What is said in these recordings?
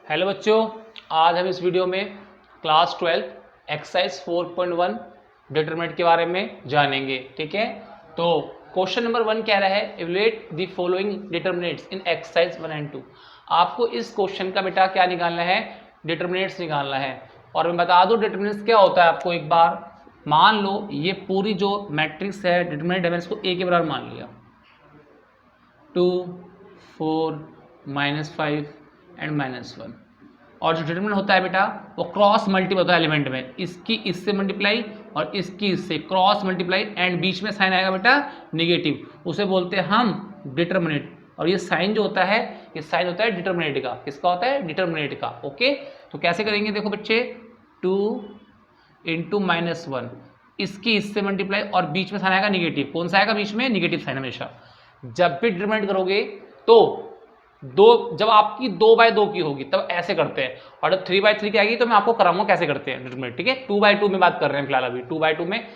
Hello बच्चों, आज हम इस वीडियो में क्लास 12 एक्सरसाइज 4.1 डिटरमिनेंट के बारे में जानेंगे। ठीक है, तो क्वेश्चन नंबर 1 कह रहा है evaluate the following determinants in exercise 1 and 2। आपको इस क्वेश्चन का बेटा क्या निकालना है, डिटरमिनेंट्स निकालना है। और मैं बता दूं डिटरमिनेंट्स क्या होता है आपको। एक बार मान लो ये पूरी जो मैट्रिक्स है डिटरमिनेंट है, मैंने इसको ए के बराबर मान लिया, 2 4 -5 एंड -1। और जो डिटरमिनेंट होता है बेटा वो क्रॉस मल्टीपल होता है एलिमेंट में, इसकी इससे मल्टीप्लाई और इसकी इससे क्रॉस मल्टीप्लाई एंड बीच में साइन आएगा बेटा नेगेटिव, उसे बोलते हैं हम डिटरमिनेंट। और ये साइन जो होता है ये साइन होता है डिटरमिनेंट का। किसका होता है? डिटरमिनेंट का। ओके, तो कैसे करेंगे देखो बच्चे, 2 × -1, इसकी इससे मल्टीप्लाई और बीच में साइन आएगा नेगेटिव। कौन सा आएगा बीच में? Negative sign. हमेशा जब भी डिटरमिनेंट करोगे तो जब आपकी 2/2 की होगी तब ऐसे करते हैं, और जब 3/3 की आएगी तो मैं आपको कराऊंगा कैसे करते हैं डिटरमिनेंट। ठीक है, 2/2 में बात कर रहे हैं फिलहाल। अभी 2/2 में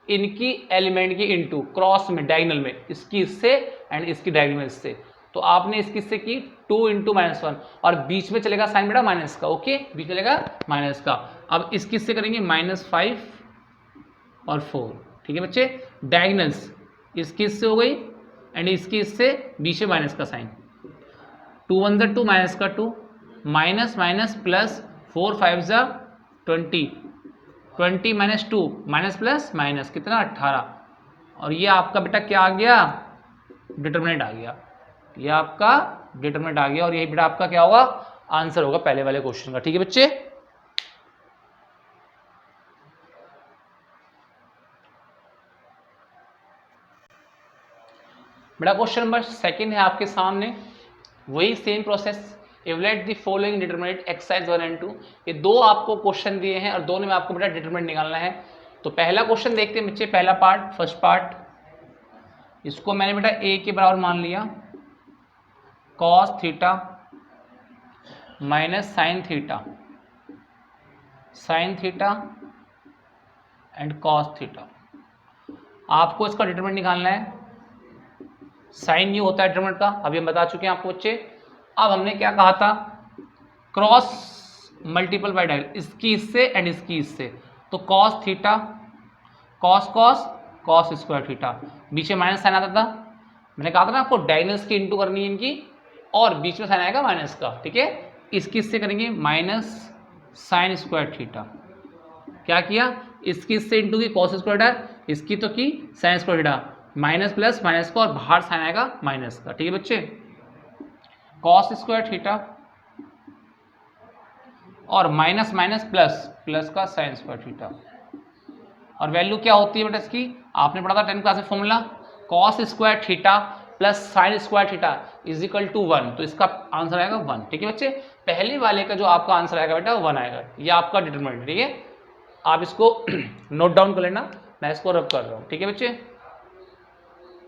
इनकी एलिमेंट की इनटू क्रॉस में डायगोनल में, इसकी इससे एंड इसकी डायगोनल में इससे। तो आपने इसकी इससे की 2 × -1 और बीच में चलेगा साइन बेटा माइनस का। ओके, बीच में चलेगा माइनस का। अब इसकी इससे करेंगे -5 और 4। ठीक है बच्चे, डायगोनल्स इसकी इससे हो गई एंड इसकी इससे बीच में माइनस का साइन। 2 1 2 माइनस का 2, minus minus plus 4 5 20, 20 - 2 minus plus minus कितना 18। और ये आपका बेटा क्या आ गया? डिटरमिनेंट आ गया। ये आपका डिटरमिनेंट आ गया और यही बेटा आपका क्या होगा? आंसर होगा पहले वाले क्वेश्चन का। ठीक है बच्चे, बेटा क्वेश्चन नंबर 2 है आपके सामने, वही same process, evaluate the following determinant exercise 1 and 2। ये दो आपको क्वेश्चन दिए हैं और दोनों में आपको बेटा डिटरमिनेंट निकालना है। तो पहला क्वेश्चन देखते हैं बच्चे, पहला पार्ट, फर्स्ट पार्ट। इसको मैंने बेटा ए के बराबर मान लिया, cos theta minus sine theta and cos theta. आपको इसका डिटरमिनेंट निकालना है। साइन ये होता है डिटरमिनेंट का, अभी हम बता चुके हैं आपको बच्चे। अब हमने क्या कहा था? क्रॉस मल्टीपल बाय डायगोनल, इसकी इससे एंड इसकी इससे। तो cos theta cos cos cos square theta, बीच में माइनस साइन आता था। मैंने कहा था ना आपको डायगोनल्स की इंटू करनी है इनकी, और बीच में साइन आएगा माइनस का। ठीक है, इसकी इससे करेंगे माइनस साइन स्क्वायर थीटा। क्या किया? इसकी इससे इंटू की कॉस स्क्वायर थीटा, इसकी तो की sign square theta, minus plus minus का और बाहर साइन आएगा माइनस का। ठीक है बच्चे, कॉस स्क्वायर थीटा और माइनस माइनस प्लस प्लस का साइन स्क्वायर थीटा। और वैल्यू क्या होती है बेटा इसकी? आपने पढ़ा था 10th क्लास में formula, cos square theta plus sine square theta is equal to 1। तो इसका आंसर आएगा 1। ठीक है बच्चे, पहले वाले का जो आपका आंसर आएगा बेटा 1 आएगा। ये आपका डिटरमिनेंट। ठीक है, आप इसको नोट डाउन कर लेना, मैं इसको रब कर रहा हूँ। ठीक है बच्चे,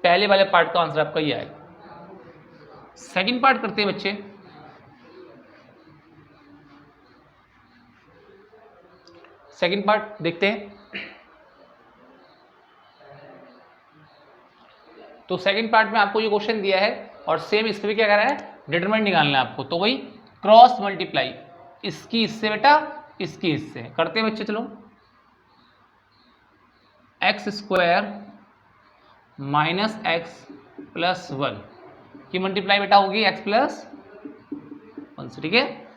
पहले वाले पार्ट का आंसर आपका ये आएगा। सेकंड पार्ट करते हैं बच्चे। सेकंड पार्ट देखते हैं। तो सेकंड पार्ट में आपको ये क्वेश्चन दिया है और सेम इसमें क्या कह रहा है? डिटरमिनेंट निकालना है आपको। तो वही क्रॉस मल्टीप्लाई, इसकी इससे बेटा इसकी इससे करते हैं बच्चे। चलो, x² माइनस एक्स प्लस 1 की मल्टीप्लाई बेटा होगी x प्लस 1 से। ठीक है,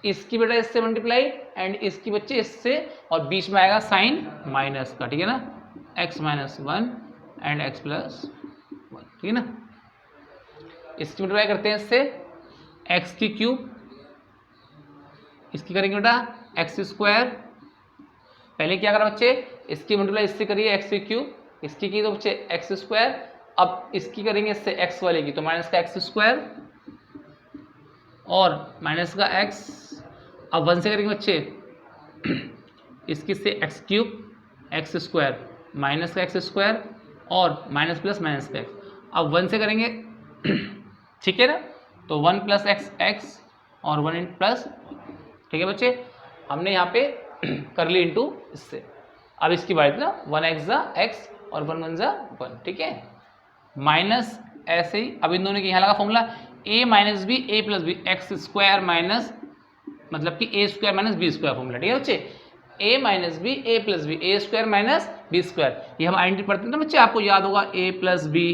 इसकी बेटा इससे मल्टीप्लाई एंड इसकी बच्चे इससे, और बीच में आएगा साइन माइनस का। ठीक है ना, x - 1 एंड x प्लस 1। ठीक है ना, इसकी मल्टीप्लाई करते हैं इससे, x³ इसकी करेंगे बेटा x²। पहले क्या करा बच्चे? इसकी मल्टीप्लाई इससे करिए x³ इसकी की तो बच्चे x²। अब इसकी करेंगे इससे x वाले की, तो माइनस का x² और माइनस का x। अब 1 से करेंगे बच्चे इसकी से x³ x² माइनस का x² और माइनस प्लस माइनस का x। अब 1 से करेंगे ठीक है ना, तो 1 + x और 1 प्लस। ठीक है बच्चे, हमने यहाँ पे कर ली इंटू इससे। अब इसकी बात ना 1x x और 1 1 1। ठीक है, माइनस ऐसे ही। अब इन दोनों के यहाँ लगा formula a - b a + b x² - मतलब कि a square minus b square formula, ठीक है बच्चे, a minus b a plus b, a square minus b square, ये हम आइडेंटिटी पढ़ते हैं ना बच्चे, आपको याद होगा a plus b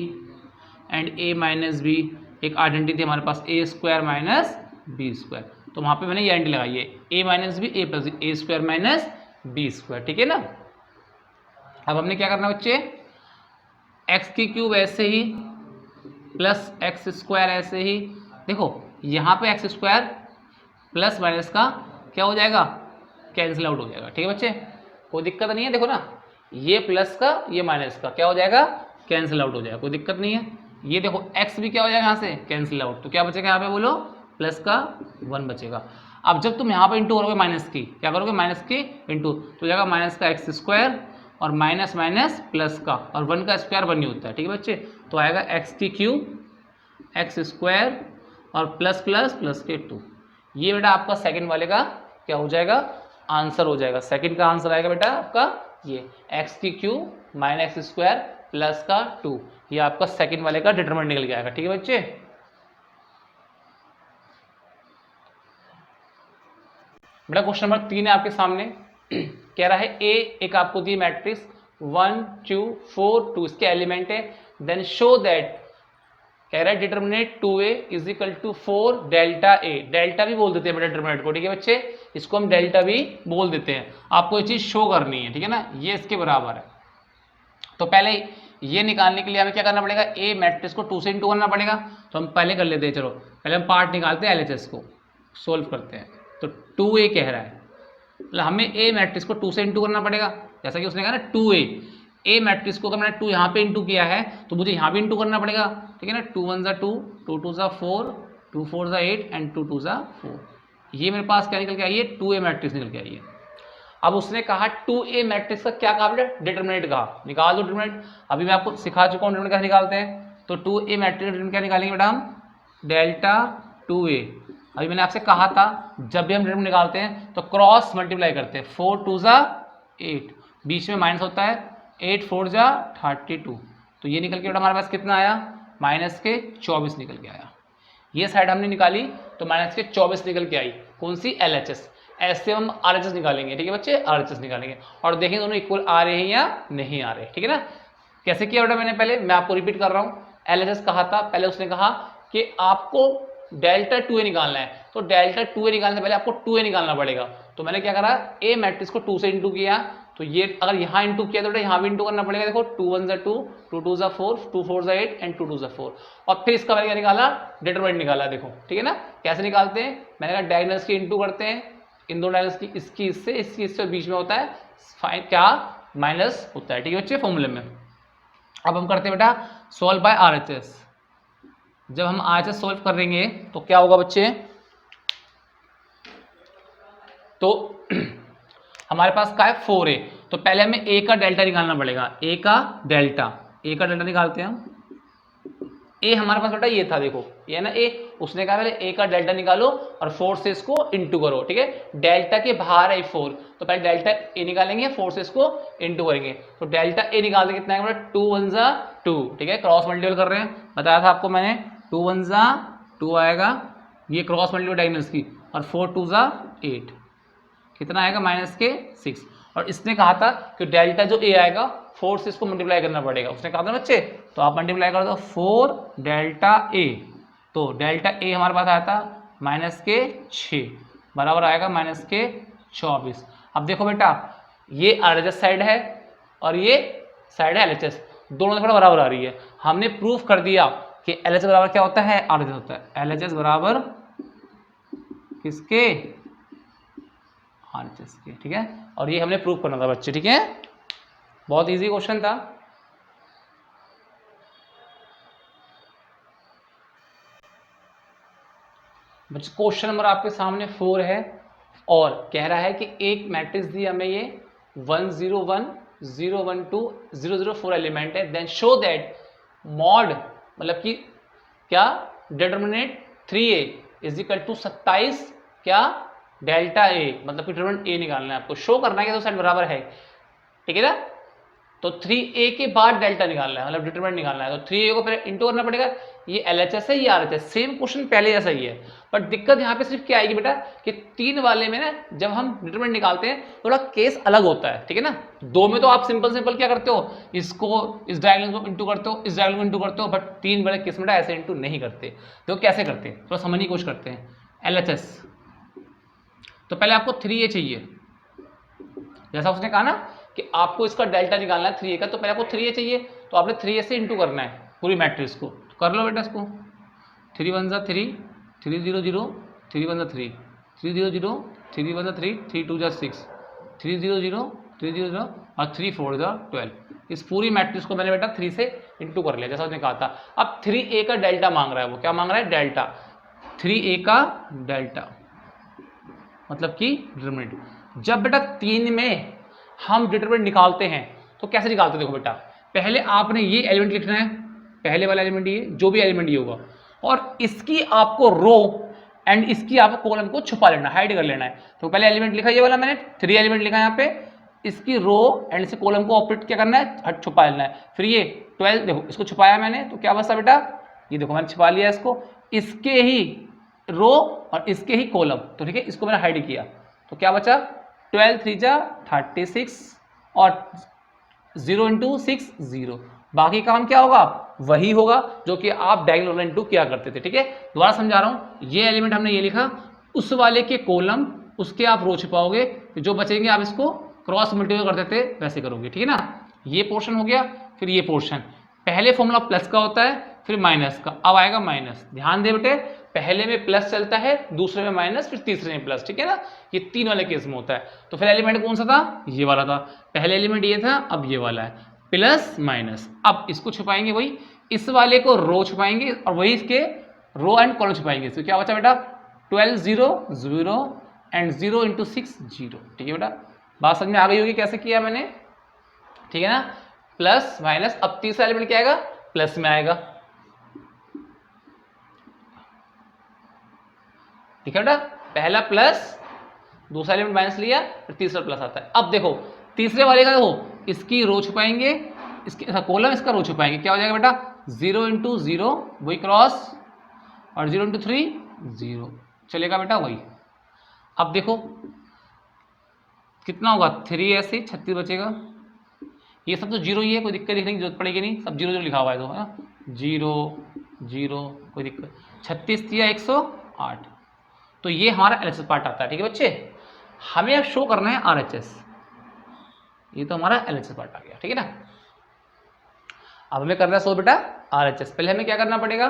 and a minus b, एक आइडेंटिटी थी हमारे पास a square minus b square, तो वहाँ पे मैंने ये आइडेंटिटी लगाई है a minus b a plus b, a square minus b square, ठीक है ना। अब हमने क्या करना बच्चे, एक्स की क्यूब ऐसे ही प्लस एक्स स्क्वायर ऐसे ही, देखो यहाँ पे एक्स स्क्वायर प्लस माइनस का क्या हो जाएगा, कैंसिल आउट हो जाएगा, ठीक है बच्चे, कोई दिक्कत नहीं है, देखो ना ये प्लस का ये माइनस का क्या हो जाएगा, कैंसिल आउट हो जाएगा, कोई दिक्कत नहीं है। ये देखो एक्स भी क्या हो जाएगा यहाँ से कैंसिल आउट, तो क्या बचेगा यहाँ पे बोलो, प्लस का 1 बचेगा। अब जब तुम यहाँ पे इंटू करोगे माइनस की, क्या करोगे माइनस की इंटू, तो हो जाएगा माइनस का एक्स स्क्वायर और माइनस माइनस प्लस का, और 1 का स्क्वायर 1 ही होता है, ठीक है बच्चे, तो आएगा एक्स की क्यूब एक्स स्क्वायर और प्लस प्लस प्लस के 2, ये बेटा आपका सेकंड वाले का क्या हो जाएगा, आंसर हो जाएगा। सेकंड का आंसर आएगा बेटा आपका ये एक्स की cube minus x square plus का 2, ये आपका सेकंड वाले का डिटरमिनेंट निकल के आएगा, ठीक है बच्चे। बेटा क्वेश्चन नंबर 3 है आपके सामने, कह रहा है ए एक आपको दी मैट्रिक्स 1 2 4 2 इसके एलिमेंट है, देन शो दैट, कह रहा है determinant 2a is equal to 4 delta A, delta भी बोल देते हैं बेटा डिटरमिनेट को, ठीक है बच्चे, इसको हम डेल्टा भी बोल देते हैं, आपको ये चीज शो करनी है, ठीक है ना, ये इसके बराबर है। तो पहले ये निकालने के लिए हमें क्या करना पड़ेगा, ए मैट्रिक्स को 2 से इंटू करना पड़ेगा, तो हम पहले कर लेते हैं, चलो पहले हम पार्ट निकालते हैं, एलएचएस को सोल्व करते हैं। तो 2a कह रहा है, मतलब हमें ए मैट्रिक्स को 2 से इंटू करना पड़ेगा, जैसा कि उसने कहा ना 2a, ए मैट्रिक्स को अगर मैंने 2 यहाँ पे इंटू किया है तो मुझे यहाँ भी इंटू करना पड़ेगा, ठीक है ना, 2 1 2 2 2 4 2 4 8 एंड 2 2 4, ये मेरे पास क्या निकल के आई है, 2a मैट्रिक्स निकल के आई है। अब उसने कहा 2a मैट्रिक्स का क्या कहा बेटा, डिटरमिनेंट कहा, निकाल दो डिटरमिनेंट, अभी मैं आपको सिखा चुका हूँ डिटरमिनेंट कैसे निकालते हैं। तो 2a मैट्रिक्स डिटरमिनेंट क्या निकालेंगे बेटा हम, डेल्टा 2a, अभी मैंने आपसे कहा था जब भी हम डिटरमिनेंट निकालते हैं तो क्रॉस मल्टीप्लाई करते हैं, 4 2 8, बीच में माइनस होता है, 8 4 32, तो ये निकल के बेटा हमारे पास कितना आया, माइनस के 24 निकल के आया। ये साइड हमने निकाली तो माइनस के 24 निकल के आई, कौन सी, एलएचएस। ऐसे हम आरएचएस निकालेंगे, ठीक है बच्चे, आरएचएस निकालेंगे और देखेंगे दोनों इक्वल आ रहे हैं या नहीं आ रहे, ठीक है ना। कैसे किया बेटा मैंने, पहले मैं आपको रिपीट कर रहा हूँ, एलएचएस कहा था, पहले उसने कहा कि आपको डेल्टा 2a निकालना है, तो डेल्टा 2a निकालने से पहले आपको 2a निकालना पड़ेगा, तो मैंने क्या करा, ए मैट्रिक्स को 2 से इंटू किया, तो ये अगर यहाँ इंटू किया तो बेटा यहाँ भी इंटू करना पड़ेगा, देखो 2 1 2 2 2 4 2 4 8 एंड 2 2 4, और फिर इसका मैंने क्या निकाला, डिटरमिनेंट निकाला, देखो ठीक है ना। कैसे निकालते हैं, मैंने कहा डायगोनल्स की इंटू करते हैं, इन दो डायगोनल्स की, इसकी इससे इसकी इससे बीच में होता है क्या, माइनस होता है, ठीक है बच्चे, फॉर्मूले में। अब हम करते हैं बेटा सोल्व बाय आरएचएस, जब हम आरएचएस सोल्व करेंगे तो क्या होगा बच्चे, तो हमारे पास क्या है 4a, तो पहले हमें a का डेल्टा निकालना पड़ेगा, a का डेल्टा निकालते हैं हम। a हमारे पास बेटा ये था, देखो ये ना a, उसने कहा पहले a का डेल्टा निकालो और 4 से इसको इंटू करो, ठीक है, डेल्टा के बाहर है 4, तो पहले डेल्टा a निकालेंगे, 4 से इसको इंटू करेंगे, तो डेल्टा a निकालते कितना है बेटा, 2 1 2, ठीक है, क्रॉस मल्टीपल कर रहे हैं, बताया था आपको मैंने, 2 1 2 आएगा, ये क्रॉस मल्टीपल डायगोनल्स की, और 4 2 8, कितना आएगा, माइनस के 6, और इसने कहा था कि डेल्टा जो a आएगा 4 से इसको मल्टीप्लाई करना पड़ेगा, उसने कहा था बच्चे, तो आप मल्टीप्लाई कर दो 4 डेल्टा a, तो डेल्टा a हमारे पास आया था माइनस के 6 बराबर आएगा माइनस के 24। अब देखो बेटा ये आरएचएस साइड है और ये साइड है एलएचएस, दोनों थोड़ा बराबर आ रही है, हमने प्रूफ कर दिया कि एलएचएस बराबर क्या होता है, आरएचएस होता है, एलएचएस बराबर किसके, आरएचएस के, ठीक है, और ये हमने प्रूव करना था बच्चे, ठीक है, बहुत इजी क्वेश्चन था। बच्चे क्वेश्चन नंबर आपके सामने 4 है और कह रहा है कि एक मैट्रिक्स दी हमें, ये 1 0 1 0 1 2 0 0 4 एलिमेंट है, देन शो दैट मॉड, मतलब कि क्या, determinant 3a is equal to 27 क्या, डेल्टा a, मतलब कि डिटरमिनेंट a निकालना है आपको, शो करना है कि दो साइड बराबर है, ठीक है ना। तो 3a के बाद डेल्टा निकालना है, मतलब डिटरमिनेंट निकालना है। तो 3a को पहले इंटू करना पड़ेगा। ये LHS है, ये RHS, सेम क्वेश्चन पहले जैसा ही है, बट दिक्कत यहाँ पे सिर्फ क्या आएगी बेटा कि 3 वाले में ना जब हम डिटरमिनेंट निकालते हैं थोड़ा केस अलग होता है, ठीक है ना। 2 में तो आप सिंपल क्या करते हो, इसको इस डायगोनल को इंटू करते हो, इस डायगोनल को इंटू करते हो, बट 3 वाले केस में ऐसे इंटू नहीं करते। तो कैसे करते हैं थोड़ा समझने की कोशिश करते हैं। LHS तो पहले आपको 3a चाहिए, जैसा उसने कहा ना कि आपको इसका डेल्टा निकालना है 3a का, तो पहले आपको 3a चाहिए, तो आपने 3a से इंटू करना है पूरी मैट्रिक्स को। तो कर लो बेटा इसको, 3 1 जा 3, 3 0 0, 3 1 जा 3, 3 0 0, 3 1 जा 3, 3 2 जा 6, 3 0 0, 3 0 0 और 3 4 जा 12। इस पूरी मैट्रिक्स को मैंने बेटा 3 से इंटू कर लिया जैसा उसने कहा था। अब 3a का डेल्टा मांग रहा है, वो क्या मांग रहा है, डेल्टा। 3a का डेल्टा मतलब कि डिटरमिनेंट। जब बेटा 3 में हम डिटरमिनेंट निकालते हैं तो कैसे निकालते हैं, देखो बेटा पहले आपने ये एलिमेंट लिखना है, पहले वाला एलिमेंट ये, जो भी एलिमेंट ये होगा, और इसकी आपको रो एंड इसकी आपको कॉलम को छुपा लेना, हाइड कर लेना है। तो पहले एलिमेंट लिखा ये वाला मैंने, 3 एलिमेंट लिखा यहाँ पे, इसकी रो एंड इसे कॉलम को ऑपरेट क्या करना है, छुपा लेना है। फिर ये 12, देखो इसको छुपाया मैंने, तो क्या बचा बेटा, ये देखो मैंने छुपा लिया इसको, इसके ही रो और इसके ही कॉलम, तो ठीक है इसको मैंने हाइड किया। तो क्या बचा, 12 3 जा 36 और 0 इंटू 6 0। बाकी काम क्या होगा, वही होगा जो कि आप डायगोनल इंटू किया करते थे, ठीक है। दोबारा समझा रहा हूं, ये एलिमेंट हमने ये लिखा, उस वाले के कॉलम उसके आप रो छिपाओगे, जो बचेंगे आप इसको क्रॉस मल्टीप्लाई करते थे वैसे करोगे, ठीक है ना। ये पोर्शन हो गया। फिर ये पोर्शन, पहले फॉर्मूला प्लस का होता है फिर माइनस का, अब आएगा माइनस। ध्यान दे बेटे, पहले में प्लस चलता है, दूसरे में माइनस, फिर तीसरे में प्लस, ठीक है ना। ये 3 वाले केस में होता है। तो फिर एलिमेंट कौन सा था, ये वाला था। पहले एलिमेंट ये था, अब ये वाला है, प्लस माइनस। अब इसको छुपाएंगे, वही इस वाले को रो छुपाएंगे और वही इसके रो एंड कॉलम छुपाएंगे। तो क्या बचा बेटा, 12 0 0 एंड 0 इंटू 6 0, ठीक है बेटा। बात समझ में आ गई होगी कैसे किया मैंने, ठीक है ना। प्लस माइनस, अब तीसरा एलिमेंट क्या आएगा, प्लस में आएगा, ठीक है बेटा। पहला प्लस, दूसरा एलिमेंट माइनस लिया, फिर तीसरा प्लस आता है। अब देखो तीसरे वाले का देखो, इसकी रो छुपाएंगे, इसके कॉलम इसका रो छुपाएंगे, क्या हो जाएगा बेटा, 0 इंटू 0 वही क्रॉस, और 0 इंटू 3 0 चलेगा बेटा वही। अब देखो कितना होगा, 3 ऐसे 36 बचेगा। ये सब तो जीरो ही है, कोई दिक्कत लिखने की जरूरत पड़ेगी नहीं, सब 0 0 लिखा हुआ है, तो है ना, 0 0 कोई दिक्कत। 36 दिया 108, तो ये हमारा LHS पार्ट आता है, ठीक है बच्चे। हमें अब शो करना है RHS, ये तो हमारा LHS पार्ट आ गया, ठीक है ना। अब हमें करना है शो बेटा RHS। पहले हमें क्या करना पड़ेगा,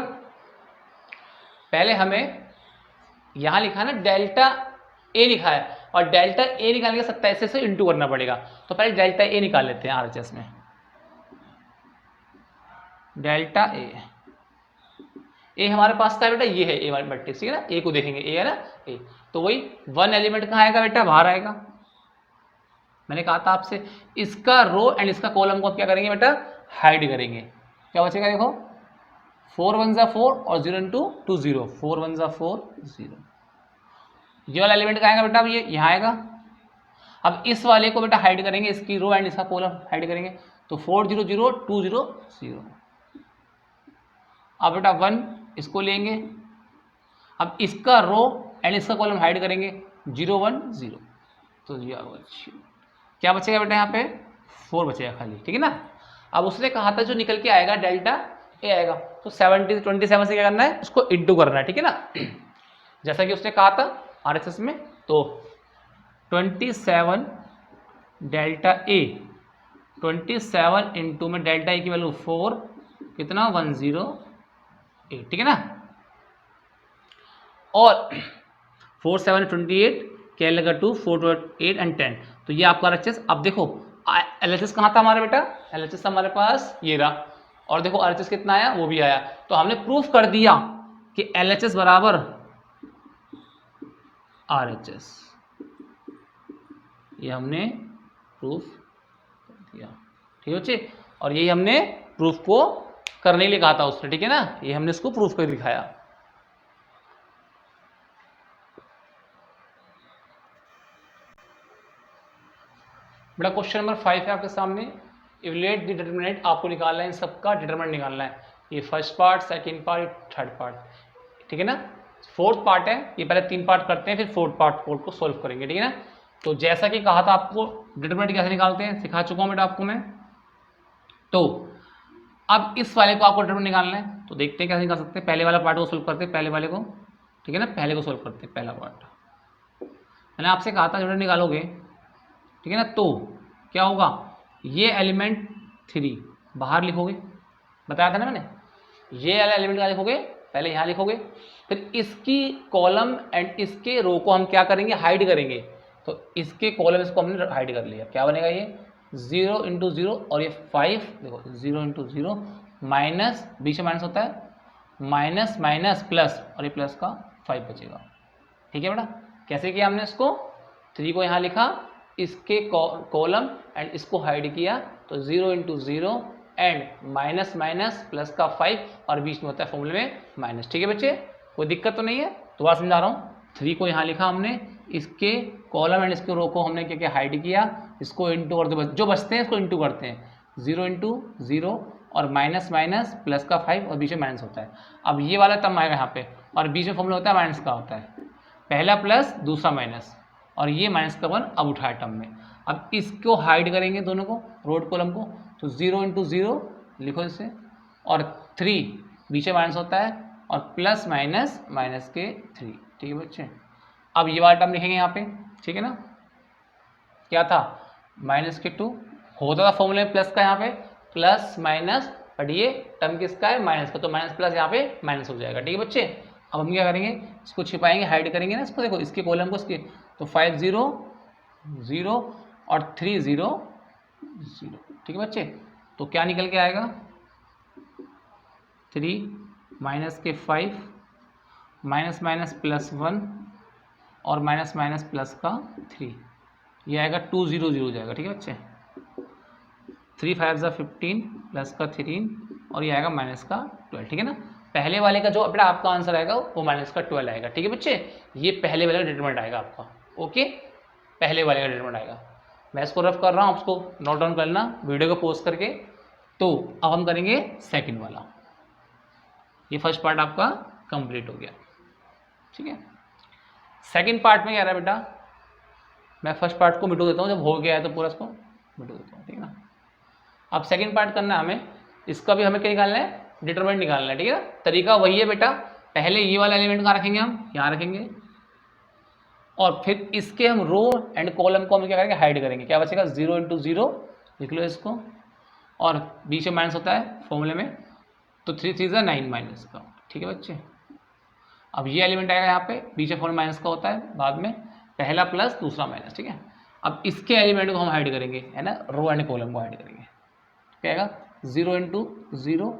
पहले हमें यहां लिखा है ना डेल्टा A लिखा है, और डेल्टा A निकालने के 27 से इंटू करना पड़ेगा। तो पहले डेल्टा A निकाल लेते हैं RHS में, डेल्टा A हमारे पास का बेटा ये है A वाली मैट्रिक्स, ठीक है ना। A को देखेंगे, A है ना A, तो वही 1 एलिमेंट कहाँ आएगा बेटा, बाहर आएगा। मैंने कहा था आपसे, इसका रो एंड इसका कॉलम को क्या करेंगे बेटा, हाइड करेंगे। क्या बचेगा देखो, 4 1 जा 4 और 0 इंटू 2 0, 4 1 जा 4 0। ये वाला एलिमेंट कहाँ आएगा बेटा, अब ये यहाँ आएगा। अब इस वाले को बेटा हाइड करेंगे, इसकी रो एंड इसका कॉलम हाइड करेंगे, तो 4 0 0 2 0 0। अब बेटा 1 इसको लेंगे, अब इसका रो एंड इसका कॉलम हाइड करेंगे, 0 1 0, तो क्या बचेगा बेटा, यहाँ पे 4 बचेगा खाली, ठीक है ना। अब उसने कहा था जो निकल के आएगा डेल्टा A आएगा, तो 27 से क्या करना है, उसको इंटू करना है, ठीक है ना। जैसा कि उसने कहा था RHS में, तो 27 डेल्टा A, 27 इंटू में डेल्टा A की वैल्यू 4, कितना 108, ठीक है ना। और 4 7 28, क्या लगा 2 4 8 एंड 10, तो ये आपका RHS। अब देखो LHS कहाँ था हमारा बेटा, LHS हमारे पास ये रहा, और देखो RHS कितना आया, वो भी आया। तो हमने प्रूफ कर दिया कि LHS बराबर RHS, ये हमने प्रूफ कर दिया, ठीक है बच्चे। और यही हमने प्रूफ को करने के लिए कहा था उसने, ठीक है ना, ये हमने इसको प्रूफ कर दिखाया। बेटा क्वेश्चन नंबर 5 है आपके सामने, इवैल्यूएट द डिटरमिनेंट, आपको निकालना है इन सबका डिटरमिनेंट निकालना है। ये first part, second part, third part, ठीक है ना। फोर्थ पार्ट है, ये पहले 3 पार्ट करते हैं फिर फोर्थ पार्ट को सोल्व करेंगे, ठीक है ना। तो जैसा कि कहा था आपको डिटरमिनेंट कैसे निकालते हैं सिखा चुका हूं बेटा आपको मैं। तो अब इस वाले को आपको डिटरमिनेंट निकालना है, तो देखते हैं कैसे निकाल सकते हैं। पहले वाला पार्ट को सोल्व करते हैं, पहले वाले को, ठीक है ना, पहले को सोल्व करते हैं। पहला पार्ट मैंने आपसे कहा था डिटरमिनेंट निकालोगे, ठीक है ना, तो क्या होगा, ये एलिमेंट 3 बाहर लिखोगे, बताया था ना मैंने। ये वाला एलिमेंट क्या लिखोगे, पहले यहाँ लिखोगे, फिर इसकी कॉलम एंड इसके रो को हम क्या करेंगे, हाइड करेंगे। तो इसके कॉलम इसको हमने हाइड कर लिया, क्या बनेगा ये 0 × 0 और ये 5, देखो 0 × 0 माइनस, बीच में माइनस होता है, माइनस माइनस प्लस, और ये प्लस का 5 बचेगा, ठीक है बेटा। कैसे किया हमने इसको, 3 को यहाँ लिखा, इसके कॉलम एंड इसको हाइड किया, तो 0 × 0 एंड माइनस माइनस प्लस का 5 और बीच में होता है फॉर्मूले में माइनस, ठीक है बच्चे, कोई दिक्कत तो नहीं है। दोबारा समझा रहा हूँ, 3 को यहाँ लिखा हमने, इसके कॉलम एंड इसके रो को हमने क्या क्या हाइड किया, इसको इंटू करते, जो बचते हैं इसको इंटू करते हैं, 0 × 0 और माइनस माइनस प्लस का 5 और बीच में माइनस होता है। अब ये वाला टर्म आएगा यहाँ पे, और बीच में फॉर्मूला होता है माइनस का, होता है पहला प्लस दूसरा माइनस, और ये माइनस का 1 अब उठाया टर्म में। अब इसको हाइड करेंगे दोनों को, रोड कॉलम को, तो 0 × 0 लिखो इसे, और 3 बीच में माइनस होता है, और प्लस माइनस माइनस के 3, ठीक है बच्चे। अब ये वाला टर्म लिखेंगे यहाँ पे, ठीक है ना, क्या था माइनस के 2 होता था फॉर्मूले में प्लस का, यहाँ पे प्लस माइनस, बट ये टर्म किसका है, माइनस का, तो माइनस प्लस यहाँ पे माइनस हो जाएगा, ठीक है बच्चे। अब हम क्या करेंगे, इसको छिपाएंगे, हाइड करेंगे ना इसको, देखो इसके कॉलम को, इसके, तो 5 0 0 और 3 0 0, ठीक है बच्चे। तो क्या निकल के आएगा, 3 माइनस के 5 माइनस माइनस प्लस 1 और माइनस माइनस प्लस का 3, ये आएगा 2 0 0 जाएगा, ठीक है बच्चे। 3 5 15 प्लस का 3 और ये आएगा माइनस का 12, ठीक है ना। पहले वाले का जो अपना आपका आंसर आएगा वो माइनस का 12 आएगा, ठीक है बच्चे। ये पहले वाले का डिटरमिनेंट आएगा आपका, ओके, पहले वाले का डिटरमिनेंट आएगा। मैं इसको रफ कर रहा हूँ, उसको नोट डाउन करना वीडियो को पॉज करके। तो अब हम करेंगे सेकंड वाला, ये फर्स्ट पार्ट आपका कंप्लीट हो गया, ठीक है। सेकंड पार्ट में क्या रहा है बेटा, मैं फर्स्ट पार्ट को मिटो देता हूँ, जब हो गया है तो पूरा इसको मिटो देता हूँ, ठीक है ना। अब सेकंड पार्ट करना है हमें, इसका भी हमें क्या निकालना है, डिटरमिनेंट निकालना है, ठीक है ना। तरीका वही है बेटा, पहले ये वाला एलिमेंट कहाँ रखेंगे, हम यहाँ रखेंगे, और फिर इसके हम रो एंड कॉलम को हम क्या करेंगे, हाइड करेंगे। क्या बचेगा, 0 × 0 लिख लो इसको, और बीच में माइनस होता है फॉर्मूले में, तो 3 3 9 माइनस का, ठीक है बच्चे। अब ये एलिमेंट आएगा यहाँ पे, बीच में फॉर्मूला माइनस का होता है, बाद में पहला प्लस दूसरा माइनस, ठीक है। अब इसके एलिमेंट को हम हाइड करेंगे, है ना, रो एंड कॉलम को हाइड करेंगे, क्या आएगा 0 × 0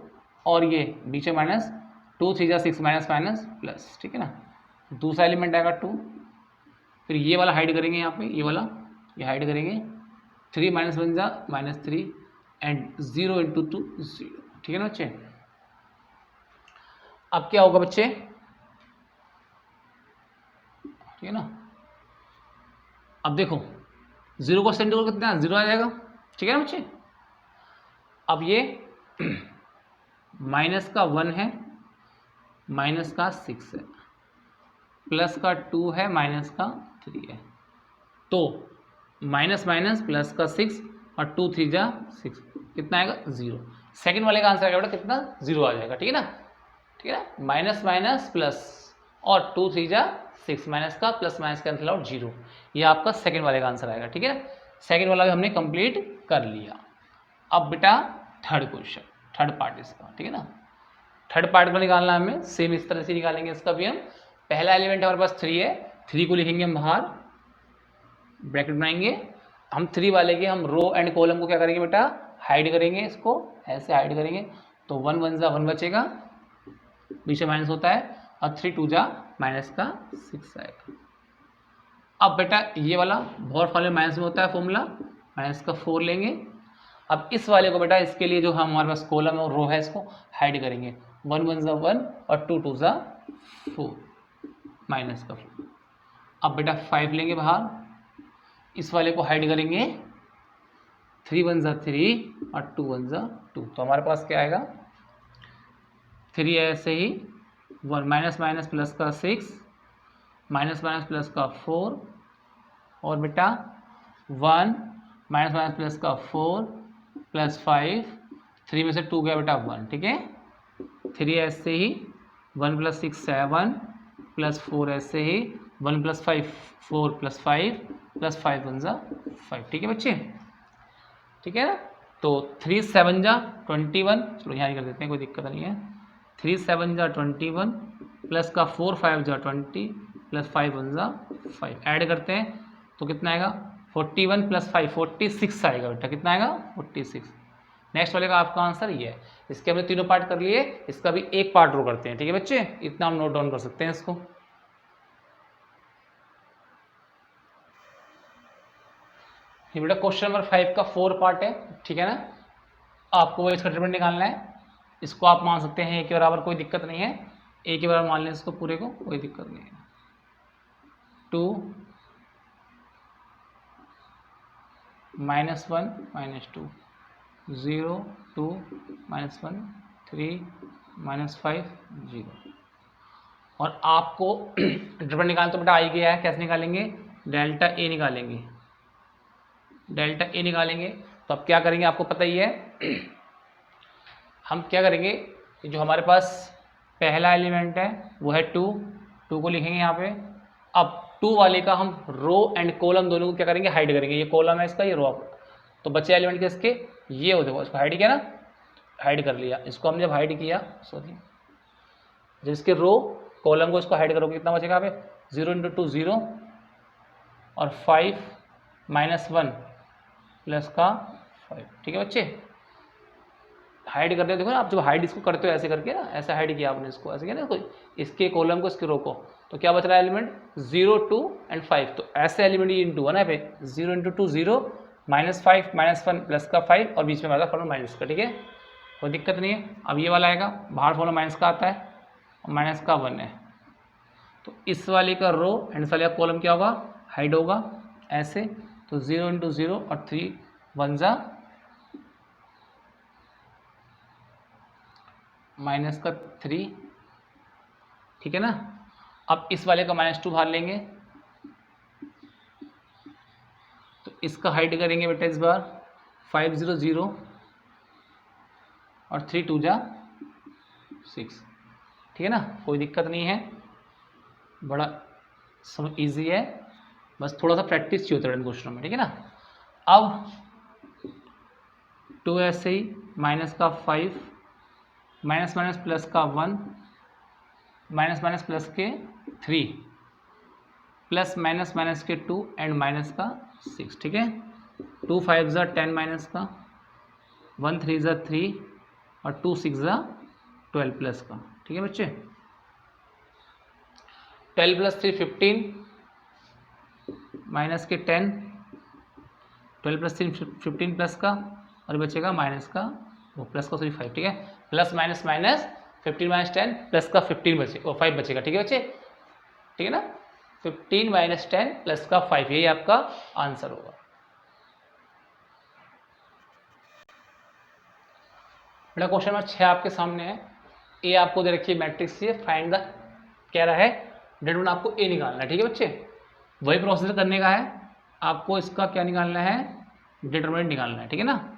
और ये बीच में माइनस, 2 3 6 माइनस माइनस प्लस, ठीक है ना। दूसरा एलिमेंट आएगा 2, फिर ये वाला हाइड करेंगे यहाँ पे, ये वाला ये हाइड करेंगे, 3 माइनस 1 जा माइनस 3 एंड 0 × 2 0, ठीक है ना बच्चे। अब क्या होगा बच्चे, ठीक है ना। अब देखो 0 को सेंटर कितना 0 आ जाएगा, ठीक है ना बच्चे। अब ये माइनस का 1 है, माइनस का 6 है, प्लस का 2 है, माइनस का 3 है, तो माइनस माइनस प्लस का 6 और 2 3 जा 6, कितना आएगा 0। सेकंड वाले का आंसर आएगा बेटा कितना, 0 आ जाएगा, ठीक है ना, ठीक है ना। माइनस माइनस प्लस और 2 3 जा 6, माइनस का प्लस माइनस कैंसिल आउट 0, ये आपका सेकंड वाले का आंसर आएगा, ठीक है ना। सेकंड वाला भी हमने कंप्लीट कर लिया। अब बेटा थर्ड क्वेश्चन, थर्ड पार्ट इसका, ठीक है ना। थर्ड पार्ट को निकालना हमें सेम इस तरह से निकालेंगे इसका भी हम। पहला एलिमेंट हमारे पास 3 है, 3 को लिखेंगे हम बाहर, ब्रैकेट बनाएंगे हम, 3 वाले के हम रो एंड कॉलम को क्या करेंगे बेटा, हाइड करेंगे, इसको ऐसे हाइड करेंगे, तो 1 1 जा 1 बचेगा, बीच में माइनस होता है, और 3 2 जा माइनस का 6 आएगा। अब बेटा ये वाला बहुत फॉर्मूले माइनस में होता है फॉर्मूला, माइनस का 4 लेंगे। अब इस वाले को बेटा, इसके लिए जो हमारे पास कॉलम और रो है इसको हाइड करेंगे, 1 1 जा 1 और 2 2 जा 4, माइनस का 4। अब बेटा 5 लेंगे बाहर, इस वाले को हाइड करेंगे, 3 वन ज़ा 3 और 2 वन ज़ा 2, तो हमारे पास क्या आएगा 3 ऐसे ही 1 माइनस माइनस प्लस का 6 माइनस माइनस प्लस का 4 और बेटा 1 माइनस माइनस प्लस का 4 प्लस 5, 3 में से 2 गया बेटा 1, ठीक है। 3 ऐसे ही 1 प्लस 6 7 प्लस 4 ऐसे ही 1 प्लस 5 4 प्लस 5 प्लस 5 वन ज़ा 5, ठीक है बच्चे, ठीक है ना। तो 3 7 जा 21, चलो यहाँ कर देते हैं, कोई दिक्कत नहीं है। 3 7 जा 21 प्लस का 4 5 जा 20 प्लस 5 वन ज़ा 5, ऐड करते हैं तो कितना आएगा 41 प्लस 5 46 आएगा बेटा, कितना आएगा 46। नेक्स्ट वाले का आपका आंसर ये है। इसके हमने तीनों पार्ट कर लिए, इसका भी एक पार्ट ड्रॉ करते हैं, ठीक है बच्चे, इतना हम नोट डाउन कर सकते हैं इसको। ये बेटा क्वेश्चन नंबर 5 का 4 पार्ट है, ठीक है ना। आपको वो इसका डिटरमिनेंट निकालना है। इसको आप मान सकते हैं ए के बराबर, कोई दिक्कत नहीं है, ए के बराबर मान लें इसको पूरे को, कोई दिक्कत नहीं है। 2 -1 -2 0 2 -1 3 -5 0, और आपको डिटरमिनेंट निकालना तो बेटा आ ही गया है। कैसे निकालेंगे, डेल्टा ए निकालेंगे, डेल्टा ए निकालेंगे। तो अब क्या करेंगे आपको पता ही है, हम क्या करेंगे, जो हमारे पास पहला एलिमेंट है वो है 2 को लिखेंगे यहाँ पे। अब 2 वाले का हम रो एंड कॉलम दोनों को क्या करेंगे, हाइड करेंगे। ये कॉलम है इसका, ये रो, तो बचे एलिमेंट के इसके ये होते हैं, इसको हाइड किया ना, हाइड कर लिया। इसको हमने जब हाइड किया, सॉरी, जब इसके रो कॉलम को इसको हाइड करोगे कितना बचेगा यहाँ पे 0 × 2 0 और 5 -1 प्लस का 5, ठीक है बच्चे। हाइड करते हो, देखो ना आप जब हाइड इसको करते हो ऐसे करके ना, ऐसे हाइड किया आपने इसको, ऐसे किया ना, इसके कॉलम को इसके रो को, तो क्या बच रहा है एलिमेंट 0 2 और 5। तो ऐसे एलिमेंट ये इंटू है ना, पे 0 × 2 0 -5 -1 प्लस का 5 और बीच में हमारा फॉर्मूला माइनस का, ठीक है, कोई दिक्कत नहीं है। अब ये वाला आएगा, बाहर फॉर्मूला माइनस का आता है और माइनस का 1 है, तो इस वाले का रो एंड इस वाले का कॉलम क्या होगा, हाइड होगा ऐसे। तो 0 × 0 और 3 वन ज़ा माइनस का 3, ठीक है ना। अब इस वाले का -2 बाहर लेंगे, तो इसका हाइड करेंगे बेटा इस बार 5 0 0 और 3 2 जा 6, ठीक है ना, कोई दिक्कत नहीं है, बड़ा सब इजी है, बस थोड़ा सा प्रैक्टिस चाहिए होता है इन क्वेश्चनों में, ठीक है ना। अब 2 ऐसे ही माइनस का 5 माइनस माइनस प्लस का 1 माइनस माइनस प्लस के 3 प्लस माइनस माइनस के 2 एंड माइनस का 6, ठीक है। 2 5 ज़ा 10 माइनस का 1 3 ज़ा 3 और 2 6 ज़ा 12 प्लस का, ठीक है बच्चे। 12 प्लस 3 15 माइनस के 10, 12 प्लस 3 15 प्लस का, और बचेगा माइनस का वो प्लस का 5, ठीक है। Plus minus minus 15 minus 10 plus का 15 बचे और 5 बचेगा, ठीक है बच्चे, ठीक है ना। 15 माइनस 10 प्लस का 5, यही आपका आंसर होगा। बेटा क्वेश्चन नंबर 6 आपके सामने है। ए आपको दे रखी है मैट्रिक्स से, फाइंड द, कह रहा है डिटरमिनेंट आपको ए निकालना है, ठीक है बच्चे। वही प्रोसीजर करने का है, आपको इसका क्या निकालना है, डिटरमिनेंट निकालना है, ठीक है ना।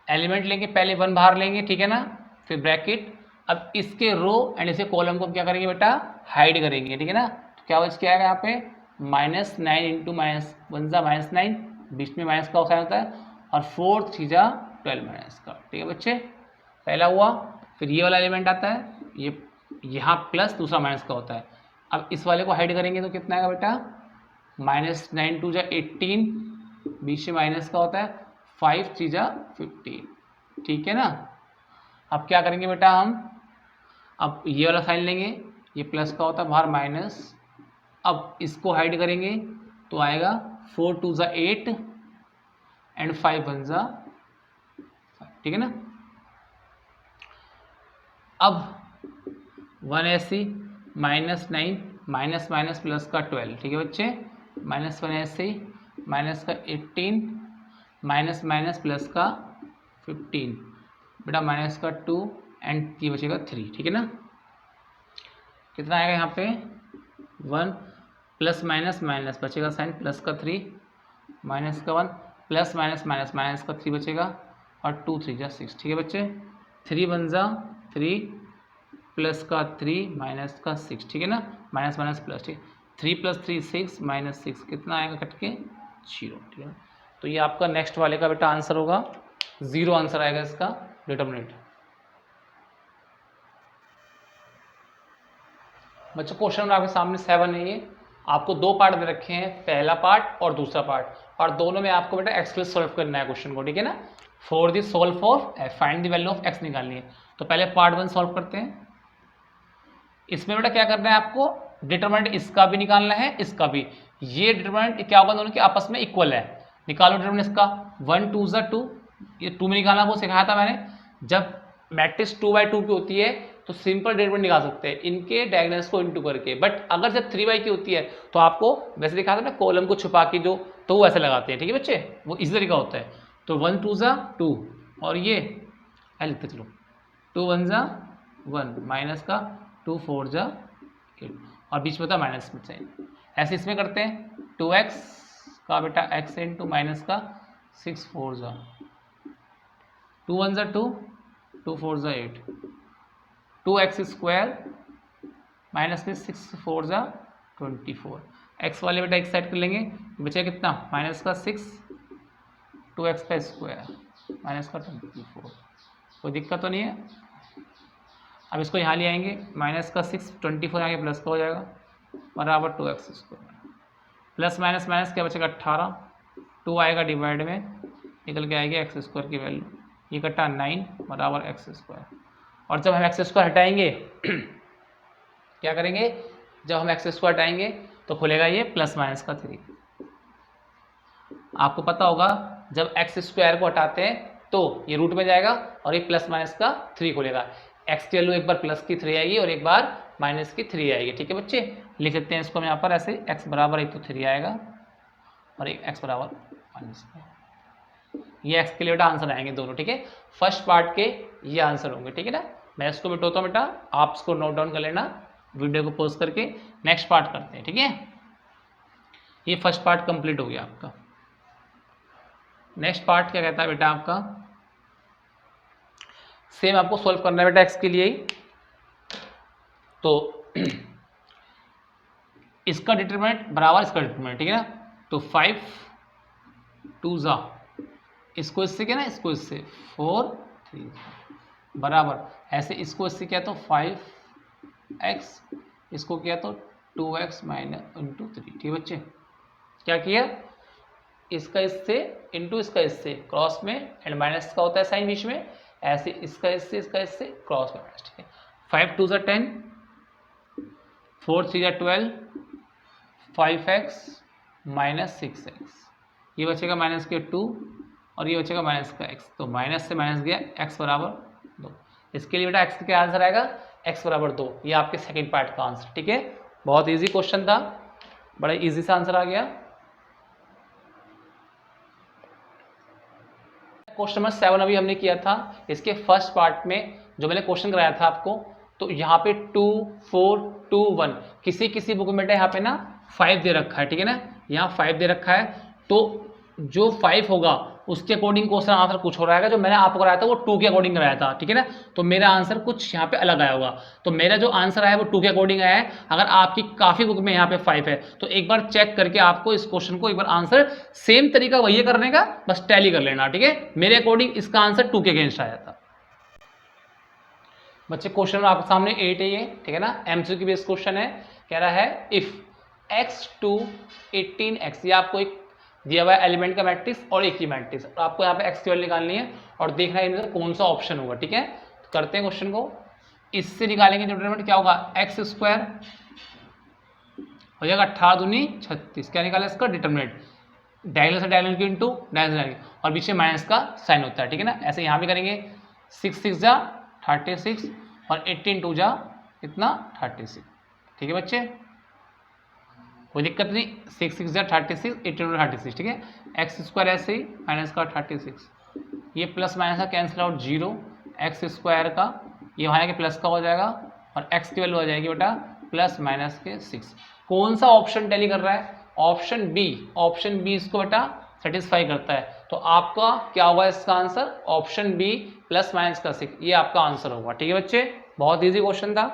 एलिमेंट लेंगे, पहले 1 बाहर लेंगे, ठीक है ना, फिर ब्रैकेट। अब इसके रो एंड इसके कॉलम को क्या करेंगे बेटा, हाइड करेंगे, ठीक है ना। तो क्या बच के आएगा यहाँ पे -9 × -1 ज़ा -9, बीच में माइनस का साइन होता है, और 4 3 ज़ा 12 माइनस का, ठीक है बच्चे। पहला हुआ, फिर ये वाला एलिमेंट आता है, ये यहाँ प्लस दूसरा माइनस का होता है। अब इस वाले को हाइड करेंगे तो कितना आएगा बेटा, -9 2 ज़ा 18, बीच में माइनस का होता है, 5 3 ज़ा 15, ठीक है ना। अब क्या करेंगे बेटा हम, अब ये वाला साइन लेंगे, ये प्लस का होता है, बाहर माइनस। अब इसको हाइड करेंगे तो आएगा 4 2 ज़ा 8 एंड 5 1 ज़ा 5, ठीक है ना। अब 1 ऐसी -9 माइनस माइनस प्लस का 12, ठीक है बच्चे। -1 ऐसे ही माइनस का 18 माइनस माइनस प्लस का 15 बेटा माइनस का 2 एंड ये बचेगा 3, ठीक है ना। कितना आएगा यहाँ पे 1 प्लस माइनस माइनस बचेगा साइन प्लस का 3 माइनस का 1 प्लस माइनस माइनस माइनस का 3 बचेगा और 2 3 जा 6, ठीक है बच्चे। 3 1 जा 3 प्लस का 3 माइनस का 6, ठीक है ना, माइनस माइनस प्लस, ठीक। 3 प्लस 3 6 माइनस 6 कितना आएगा कट के 0, ठीक है। तो ये आपका नेक्स्ट वाले का बेटा आंसर होगा 0 आंसर आएगा इसका डिटरमिनेंट। बच्चों क्वेश्चन आपके सामने 7 है, ये आपको 2 पार्ट दे रखे हैं, पहला पार्ट और दूसरा पार्ट, और दोनों में आपको बेटा एक्स के लिए सॉल्व करना है क्वेश्चन को, ठीक है ना। For the solve for F find the value of x निकालनी है। तो पहले पार्ट 1 सॉल्व करते हैं। इसमें बेटा क्या करना है आपको, डिटरमिनेंट इसका भी निकालना है इसका भी। ये डिटरमिनेंट क्या होगा, दोनों के आपस में इक्वल है। निकालो डिटरमिनेंट इसका 1 2 ज़ा 2, ये 2 में निकालना वो सिखाया था मैंने। जब मैट्रिक्स 2/2 की होती है तो सिंपल डिटरमिनेंट निकाल सकते हैं इनके डायगोनल्स को इनटू करके, बट अगर जब 3/2 की होती है तो आपको वैसे दिखा था ना कॉलम को छुपा के जो, तो वो ऐसे लगाते हैं, ठीक है बच्चे, वो इसी तरीका होता है। तो 1 2 ज़ा 2 और ये लिखते चलो 2 1 ज़ा 1 माइनस का 2 4 ज़ा 8 और बीच में होता है माइनस में साइन। ऐसे इसमें करते हैं 2x का बेटा x इंटू माइनस का 6 4 ज़ा 2 1 ज़ा 2 2 4 ज़ा 8 2x स्क्वायर माइनस में 6 4 ज़ा 24। x वाले बेटा एक साइड कर लेंगे, बचा कितना माइनस का 6 2x का स्क्वायर माइनस का 24। कोई दिक्कत तो नहीं है। अब इसको यहाँ ले आएंगे, माइनस का 6 24 आगे प्लस का हो जाएगा बराबर 2x square plus minus minus क्या बचेगा 18, 2 आएगा डिवाइड में निकल के आएगी एक्स स्क्वायर की वैल्यू, ये कटा 9 बराबर एक्स स्क्वायर। और जब हम एक्स स्क्वायर हटाएंगे क्या करेंगे, जब हम एक्स स्क्वायर हटाएंगे तो खुलेगा ये प्लस माइनस का 3। आपको पता होगा जब एक्स स्क्वायर को हटाते हैं तो ये रूट में जाएगा और ये प्लस माइनस का 3 खुलेगा। एक्स की वैल्यू एक बार प्लस की 3 आएगी और एक बार माइनस की 3 आएगी, ठीक है बच्चे। लिख सकते हैं इसको हम यहाँ पर ऐसे, एक्स बराबर एक तो 3 आएगा और एक एक्स बराबर माइनस, ये एक्स के लिए बेटा आंसर आएंगे दोनों, ठीक है। फर्स्ट पार्ट के ये आंसर होंगे, ठीक है ना। मैं इसको मिटाता हूँ बेटा, आप इसको नोट डाउन कर लेना वीडियो को पॉज करके। नेक्स्ट पार्ट करते हैं, ठीक है। ये फर्स्ट पार्ट कंप्लीट हो गया आपका। नेक्स्ट पार्ट क्या कहता है बेटा आपका, सेम आपको सॉल्व करना है बेटा एक्स के लिए ही। तो इसका डिटरमिनेंट बराबर इसका डिटरमिनेंट, ठीक है ना। तो 5 2 ज़ा, इसको इससे क्या ना, इसको इससे 4 3 बराबर, ऐसे इसको इससे क्या तो 5x, इसको किया तो 2x माइनस इंटू 3, ठीक है बच्चे। क्या किया, इसका इससे इंटू इसका इससे, क्रॉस में एंड माइनस का होता है साइन बीच में, ऐसे इसका इससे क्रॉस में माइनस, ठीक है। 5 2 ज़ा 10 4 3 ज़ा 12 5x माइनस 6x, ये बचेगा माइनस के 2 और ये बचेगा माइनस का x, तो माइनस से माइनस गया x बराबर 2। इसके लिए बेटा x का आंसर आएगा x बराबर 2, ये आपके सेकंड पार्ट का आंसर, ठीक है। बहुत इजी क्वेश्चन था, बड़ा इजी सा आंसर आ गया। क्वेश्चन नंबर 7 अभी हमने किया था। इसके फर्स्ट पार्ट में जो मैंने क्वेश्चन कराया था आपको, तो यहाँ पे 2 4 2 1, किसी बुक में यहाँ पे ना 5 दे रखा है, ठीक है ना, यहाँ 5 दे रखा है। तो जो 5 होगा उसके अकॉर्डिंग क्वेश्चन आंसर कुछ हो रहेगा। जो मैंने आपको कराया था वो 2 के अकॉर्डिंग कराया था, ठीक है ना। तो मेरा आंसर कुछ यहाँ पे अलग आया होगा। तो मेरा जो आंसर आया वो 2 के अकॉर्डिंग आया है। अगर आपकी काफ़ी बुक में यहाँ पे 5 है तो एक बार चेक करके आपको इस क्वेश्चन को एक बार आंसर सेम तरीका वही करने का, बस टैली कर लेना, ठीक है। मेरे अकॉर्डिंग इसका आंसर 2 के अगेंस्ट आया था। बच्चे क्वेश्चन आपके सामने 8 है ये, ठीक है ना, एमसीक्यू बेस्ड क्वेश्चन है। कह रहा है इफ x to 18x, ये आपको एक दिया हुआ है एलिमेंट का मैट्रिक्स और एक ही मैट्रिक्स, और आपको यहाँ पे x की वैल्यू निकालनी है और देखना है इनमें कौन सा ऑप्शन होगा, ठीक है। तो करते हैं क्वेश्चन को, इससे निकालेंगे डिटरमिनेंट क्या होगा, x स्क्वायर हो जाएगा 18 दूनी 36, क्या निकाला इसका डिटरमिनेंट, डायगोनल से डायगोनल की इंटू डायगोनल और पीछे माइनस का साइन होता है, ठीक है ना। ऐसे यहाँ भी करेंगे 6 6 जा 36 और 18 2 जा कितना 36, ठीक है बच्चे। कोई दिक्कत नहीं, 6 6 36, 18 36, ठीक है। एक्स स्क्वायर ऐसे ही माइनस का 36, ये प्लस माइनस का कैंसिल आउट 0, एक्स स्क्वायर का ये वहाँ के प्लस का हो जाएगा और एक्स की वैल्यू आ जाएगी बेटा प्लस माइनस के 6। कौन सा ऑप्शन टैली कर रहा है? Option B. ऑप्शन बी इसको बेटा सेटिस्फाई करता है, तो आपका क्या होगा इसका answer? Option B plus minus का 6, ये आपका आंसर होगा। ठीक है बच्चे, बहुत ईजी क्वेश्चन था।